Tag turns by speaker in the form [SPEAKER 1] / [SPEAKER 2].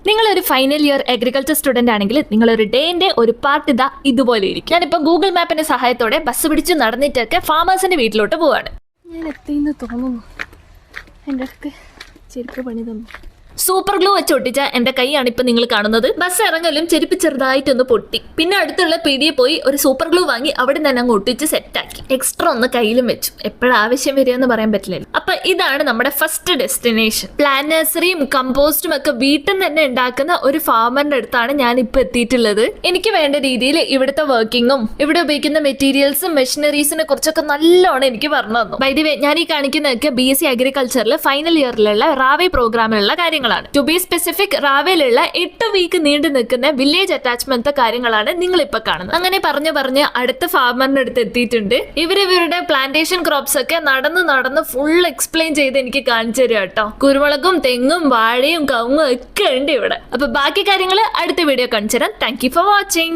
[SPEAKER 1] നിങ്ങളൊരു final year agriculture student ആണെങ്കിൽ നിങ്ങളൊരു ഡേന്റെ ഒരു പാർട്ട് ഇതാ ഇതുപോലെ ഇരിക്കും. ഞാനിപ്പോ ഗൂഗിൾ മാപ്പിന്റെ സഹായത്തോടെ ബസ് പിടിച്ച് നടന്നിട്ടൊക്കെ ഫാമേഴ്സിന്റെ വീട്ടിലോട്ട് പോവാണ്.
[SPEAKER 2] ഞാൻ എത്തിന്ന് തോന്നുന്നു. എൻ്റെ അടുത്ത് ചെരുപ്പ് പണി തന്നു.
[SPEAKER 1] സൂപ്പർ ഗ്ലൂ വെച്ച് ഒട്ടിച്ച എന്റെ കൈയാണ് ഇപ്പൊ നിങ്ങൾ കാണുന്നത്. ബസ് ഇറങ്ങലും ചെരുപ്പ് ചെറുതായിട്ടൊന്ന് പൊട്ടി. പിന്നെ അടുത്തുള്ള പീടിയെ പോയി ഒരു സൂപ്പർ ഗ്ലൂ വാങ്ങി അവിടെ തന്നെ അങ്ങ് ഒട്ടിച്ച് സെറ്റാക്കി. എക്സ്ട്രാ ഒന്ന് കയ്യിലും വെച്ചു. എപ്പോഴാവശ്യം വരികയെന്ന് പറയാൻ പറ്റില്ലല്ലോ. അപ്പൊ ഇതാണ് നമ്മുടെ ഫസ്റ്റ് ഡെസ്റ്റിനേഷൻ. പ്ലാന്റ് നഴ്സറിയും കമ്പോസ്റ്റും ഒക്കെ വീട്ടിൽ നിന്ന് തന്നെ ഉണ്ടാക്കുന്ന ഒരു ഫാമറിന്റെ അടുത്താണ് ഞാൻ ഇപ്പൊ എത്തിയിട്ടുള്ളത്. എനിക്ക് വേണ്ട രീതിയിൽ ഇവിടുത്തെ വർക്കിങ്ങും ഇവിടെ ഉപയോഗിക്കുന്ന മെറ്റീരിയൽസും മെഷീനറീസിനെ കുറിച്ചൊക്കെ നല്ലോണം എനിക്ക് പറഞ്ഞു തന്നു. ബൈ ദി വേ, ഞാൻ ഈ കാണിക്കുന്നതൊക്കെ BSc അഗ്രികൾച്ചറിൽ ഫൈനൽ ഇയറിലുള്ള റാവേ പ്രോഗ്രാമിലുള്ള കാര്യങ്ങളാണ്. ടു ബി സ്പെസിഫിക്, റാവേലുള്ള 8 വീക്ക് നീണ്ടു നിൽക്കുന്ന വില്ലേജ് അറ്റാച്ച്മെന്റ് കാര്യങ്ങളാണ് നിങ്ങൾ ഇപ്പൊ കാണുന്നത്. അങ്ങനെ പറഞ്ഞ് അടുത്ത ഫാമറിന്റെ അടുത്ത് എത്തിയിട്ടുണ്ട്. ഇവരുടെ പ്ലാന്റേഷൻ ക്രോപ്സ് ഒക്കെ നടന്ന് ഫുൾ എക്സ്പ്ലെയിൻ ചെയ്ത് എനിക്ക് കാണിച്ചു തരും കേട്ടോ. കുരുമുളകും തെങ്ങും വാഴയും കവുങ്ങും ഒക്കെ ഉണ്ട് ഇവിടെ. അപ്പൊ ബാക്കി കാര്യങ്ങൾ അടുത്ത വീഡിയോ കാണിച്ചു തരാം. Thank you for watching.